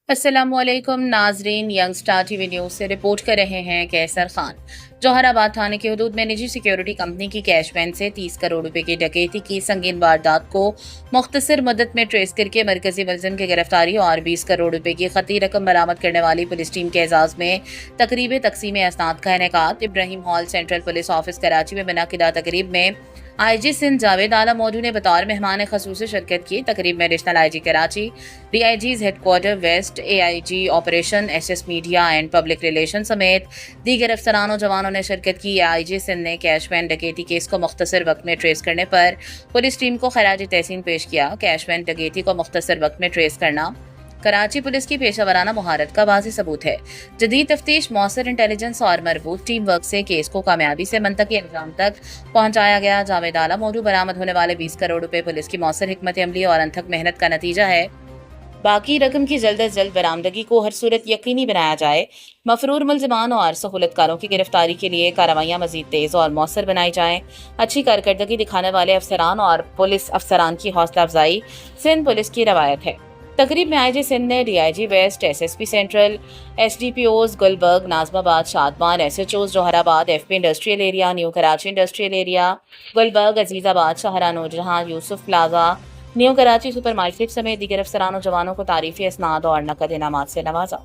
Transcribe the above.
अस्सलाम वालेकुम नाजरीन, यंग स्टार टीवी न्यूज़ से रिपोर्ट कर रहे हैं कैसर खान। जौहराबाद थाने के हदूद में निजी सिक्योरिटी कंपनी की कैश वैन से 30 करोड़ रुपए की डकैती की संगीन वारदात को मुख्तसर मदत में ट्रेस करके मरकजी मुलजिम की गिरफ्तारी और 20 करोड़ रुपए की खती रकम बरामद करने वाली पुलिस टीम के एजाज में तकरीब तकसीम असनाद का इनेकाद Ibrahim hall central police office Karachi में मुनअक़िदा तकरीब में IG सिंध जावेद आला मौजू ने बतौर मेहमान खसूसी शिरकत की। तकरीब में additional IG Karachi, DIGs headquarter west, AIG operation, SS media and public relation समेत दीगर अफसरान और जवानों ने शिरकत की। IG सिंध ने कैश वैन डकैती केस को मुख्तसर वक्त में ट्रेस करने पर पुलिस टीम को खराज तहसीन पेश किया। कैश वैन डकैती को मुख्तसर वक्त में ट्रेस करना कराची पुलिस की पेशा वराना महारत का वाज़ेह सबूत है। जदीद तफ्तीश, मौसर इंटेलिजेंस और मरबूत टीम वर्क से केस को कामयाबी से मंतकी अंजाम तक पहुंचाया गया। जावेद आला मौजू बरामद होने वाले 20 करोड़ रुपए पुलिस की मौसर हिकमत अमली और अनथक मेहनत का नतीजा है। बाकी रकम की जल्द अज जल्द बरामदगी को हर सूरत यकीनी बनाया जाए। मफरूर मुलजिमान और सहूलतकारों की गिरफ्तारी के लिए कार्रवाइयाँ मजीद तेज और मौसर बनाई जाएँ। अच्छी कारकर्दगी दिखाने वाले अफसरान और पुलिस अफसरान की हौसला अफजाई सिंध पुलिस की रवायत है। तकरीब में IG सिंध ने DIG west, SSP central, SDPOs Gulberg, Nazimabad, Shadman, SHOs Jauharabad, FP industrial area, new Karachi industrial area, Gulberg, Azizabad, Shahrah Noorjahan, Yousuf plaza, new Karachi super market समेत दीगर अफसरान और जवानों को तारीफी असनाद और नकद इनामात से नवाजा।